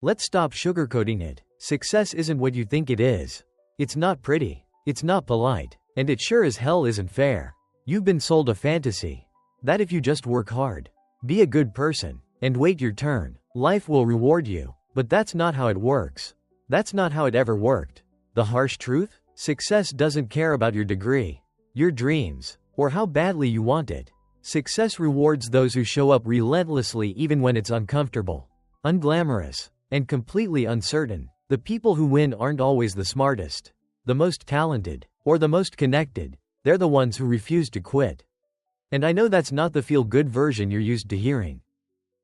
Let's stop sugarcoating it. Success isn't what you think it is. It's not pretty. It's not polite. And it sure as hell isn't fair. You've been sold a fantasy that if you just work hard, be a good person, and wait your turn, life will reward you. But that's not how it works. That's not how it ever worked. The harsh truth? Success doesn't care about your degree, your dreams, or how badly you want it. Success rewards those who show up relentlessly even when it's uncomfortable, unglamorous, and completely uncertain. The people who win aren't always the smartest, the most talented, or the most connected. They're the ones who refuse to quit. And I know that's not the feel-good version you're used to hearing.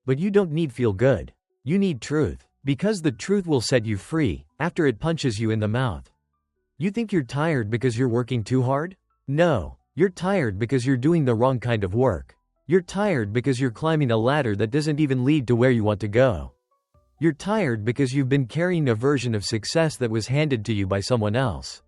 But you don't need feel-good. You need truth, because the truth will set you free after it punches you in the mouth. You think you're tired because you're working too hard? No, you're tired because you're doing the wrong kind of work. You're tired because you're climbing a ladder that doesn't even lead to where you want to go. You're tired because you've been carrying a version of success that was handed to you by someone else.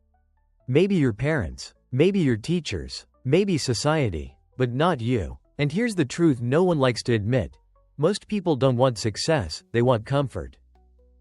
Maybe your parents, maybe your teachers, maybe society, but not you. And here's the truth no one likes to admit. Most people don't want success, they want comfort.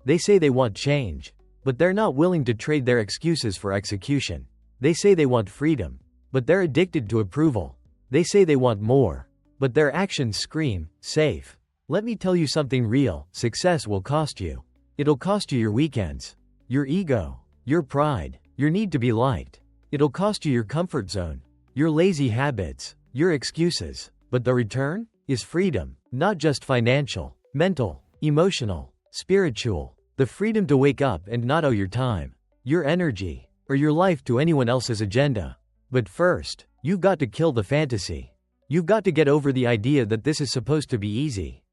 They say they want change, but they're not willing to trade their excuses for execution. They say they want freedom, but they're addicted to approval. They say they want more, but their actions scream, safe. Let me tell you something real, success will cost you. It'll cost you your weekends, your ego, your pride, your need to be liked. It'll cost you your comfort zone, your lazy habits, your excuses. But the return is freedom, not just financial, mental, emotional, spiritual. The freedom to wake up and not owe your time, your energy, or your life to anyone else's agenda. But first, you've got to kill the fantasy. You've got to get over the idea that this is supposed to be easy.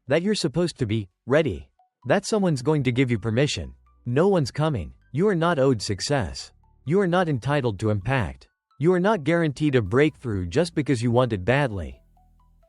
That you're supposed to be ready. That someone's going to give you permission. No one's coming. You are not owed success. You are not entitled to impact. You are not guaranteed a breakthrough just because you want it badly.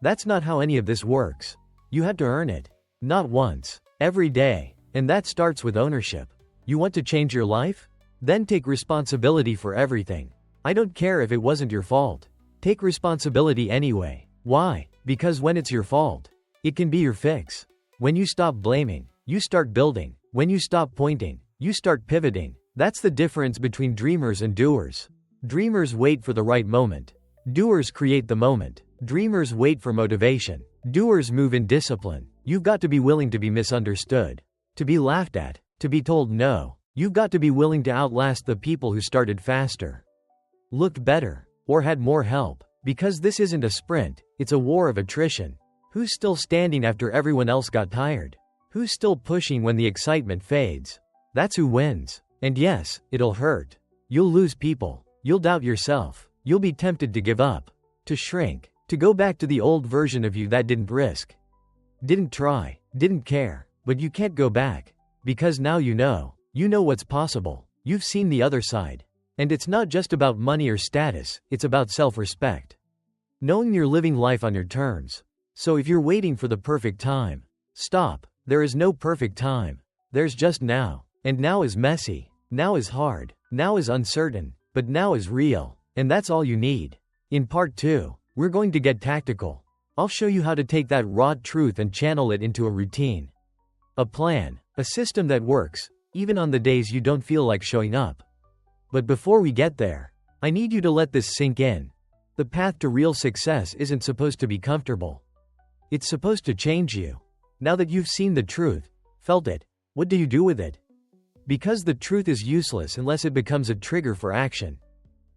That's not how any of this works. You have to earn it. Not once, every day. And that starts with ownership. You want to change your life? Then take responsibility for everything. I don't care if it wasn't your fault. Take responsibility anyway. Why? Because when it's your fault, it can be your fix. When you stop blaming, you start building. When you stop pointing, you start pivoting. That's the difference between dreamers and doers. Dreamers wait for the right moment. Doers create the moment. Dreamers wait for motivation. Doers move in discipline. You've got to be willing to be misunderstood, to be laughed at, to be told no. You've got to be willing to outlast the people who started faster, looked better, or had more help. Because this isn't a sprint, it's a war of attrition. Who's still standing after everyone else got tired? Who's still pushing when the excitement fades? That's who wins. And yes, it'll hurt. You'll lose people. You'll doubt yourself. You'll be tempted to give up, to shrink, to go back to the old version of you that didn't risk, didn't try, didn't care. But you can't go back. Because now you know. You know what's possible. You've seen the other side. And it's not just about money or status, it's about self-respect. Knowing you're living life on your terms. So if you're waiting for the perfect time, stop. There is no perfect time. There's just now. And now is messy. Now is hard. Now is uncertain. But now is real. And that's all you need. In part 2, we're going to get tactical. I'll show you how to take that raw truth and channel it into a routine. A plan. A system that works, even on the days you don't feel like showing up. But before we get there, I need you to let this sink in. The path to real success isn't supposed to be comfortable. It's supposed to change you. Now that you've seen the truth, felt it, what do you do with it? Because the truth is useless unless it becomes a trigger for action.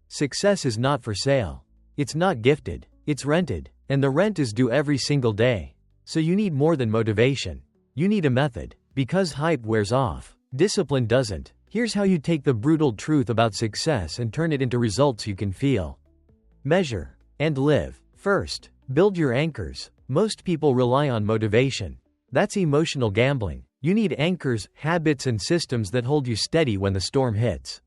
Success is not for sale. It's not gifted. It's rented. And the rent is due every single day. So you need more than motivation. You need a method. Because hype wears off, discipline doesn't. Here's how you take the brutal truth about success and turn it into results you can feel, measure, and live. First, build your anchors. Most people rely on motivation. That's emotional gambling. You need anchors, habits, and systems that hold you steady when the storm hits.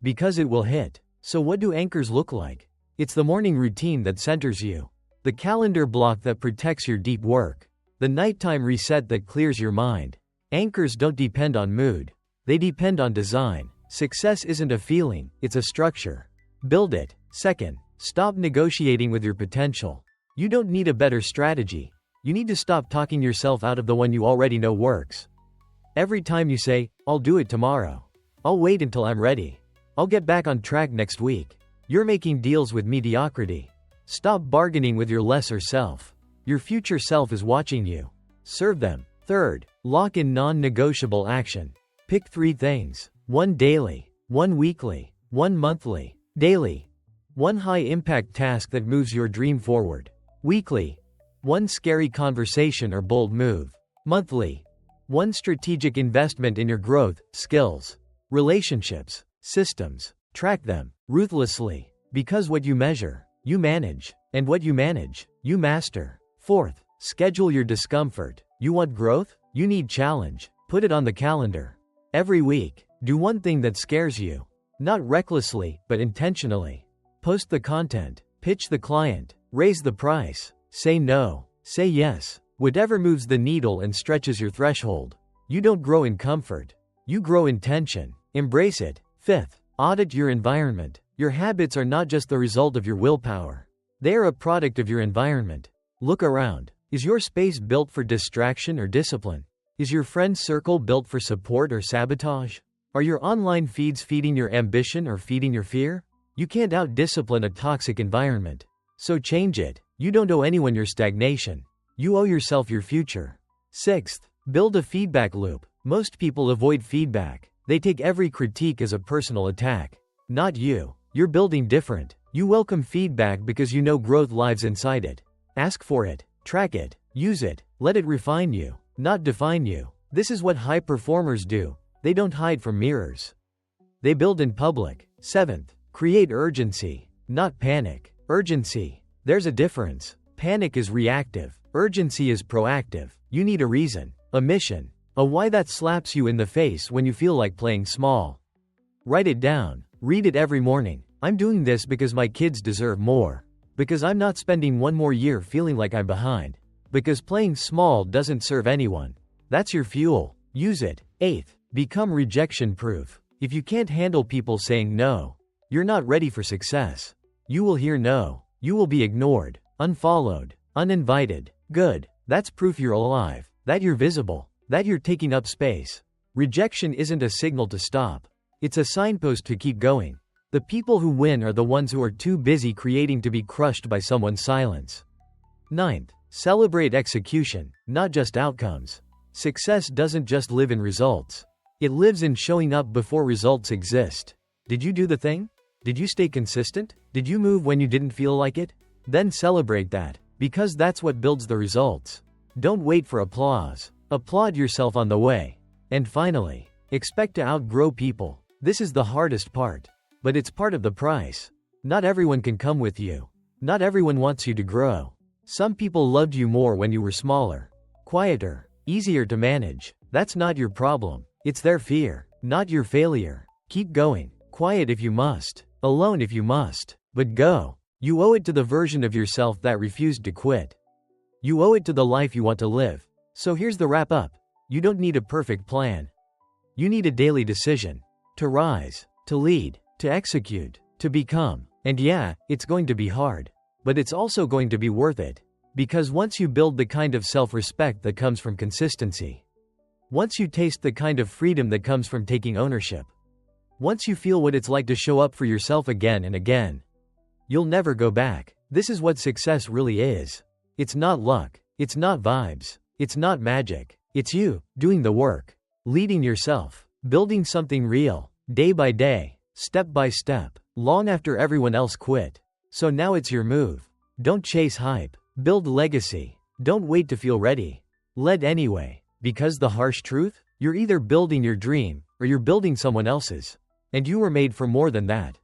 Because it will hit. So what do anchors look like? It's the morning routine that centers you. The calendar block that protects your deep work. The nighttime reset that clears your mind. Anchors don't depend on mood. They depend on design. Success isn't a feeling, it's a structure. Build it. Second, stop negotiating with your potential. You don't need a better strategy. You need to stop talking yourself out of the one you already know works. Every time you say, "I'll do it tomorrow," "I'll wait until I'm ready," "I'll get back on track next week," you're making deals with mediocrity. Stop bargaining with your lesser self. Your future self is watching you. Serve them. Third, lock in non-negotiable action. Pick 3 things. 1 daily, 1 weekly, 1 monthly. Daily, 1 high-impact task that moves your dream forward. Weekly, 1 scary conversation or bold move. Monthly, 1 strategic investment in your growth, skills, relationships, systems. Track them ruthlessly, because what you measure, you manage, and what you manage, you master. Fourth, schedule your discomfort. You want growth? You need challenge. Put it on the calendar. Every week, do 1 thing that scares you. Not recklessly, but intentionally. Post the content, pitch the client, raise the price, say no, say yes. Whatever moves the needle and stretches your threshold. You don't grow in comfort. You grow in tension. Embrace it. Fifth, audit your environment. Your habits are not just the result of your willpower. They are a product of your environment. Look around. Is your space built for distraction or discipline? Is your friend circle built for support or sabotage? Are your online feeds feeding your ambition or feeding your fear? You can't out-discipline a toxic environment. So change it. You don't owe anyone your stagnation. You owe yourself your future. Sixth, build a feedback loop. Most people avoid feedback. They take every critique as a personal attack. Not you. You're building different. You welcome feedback because you know growth lives inside it. Ask for it. Track it. Use it. Let it refine you, not define you. This is what high performers do. They don't hide from mirrors. They build in public. Seventh, create urgency, not panic. Urgency. There's a difference. Panic is reactive. Urgency is proactive. You need a reason, a mission, a why that slaps you in the face when you feel like playing small. Write it down. Read it every morning. I'm doing this because my kids deserve more. Because I'm not spending 1 more year feeling like I'm behind. Because playing small doesn't serve anyone. That's your fuel. Use it. Eighth, become rejection-proof. If you can't handle people saying no, you're not ready for success. You will hear no. You will be ignored, unfollowed, uninvited. Good. That's proof you're alive, that you're visible, that you're taking up space. Rejection isn't a signal to stop. It's a signpost to keep going. The people who win are the ones who are too busy creating to be crushed by someone's silence. Ninth, celebrate execution, not just outcomes. Success doesn't just live in results. It lives in showing up before results exist. Did you do the thing? Did you stay consistent? Did you move when you didn't feel like it? Then celebrate that, because that's what builds the results. Don't wait for applause. Applaud yourself on the way. And finally, expect to outgrow people. This is the hardest part. But it's part of the price. Not everyone can come with you. Not everyone wants you to grow. Some people loved you more when you were smaller, quieter, easier to manage. That's not your problem. It's their fear, not your failure. Keep going. Quiet if you must. Alone if you must. But go. You owe it to the version of yourself that refused to quit. You owe it to the life you want to live. So here's the wrap up. You don't need a perfect plan. You need a daily decision. To rise, to lead, to execute, to become. And yeah, it's going to be hard. But it's also going to be worth it. Because once you build the kind of self-respect that comes from consistency, once you taste the kind of freedom that comes from taking ownership, once you feel what it's like to show up for yourself again and again, you'll never go back. This is what success really is. It's not luck. It's not vibes. It's not magic. It's you, doing the work. Leading yourself. Building something real. Day by day. Step by step. Long after everyone else quit. So now it's your move. Don't chase hype. Build legacy. Don't wait to feel ready. Lead anyway. Because the harsh truth? You're either building your dream, or you're building someone else's. And you were made for more than that.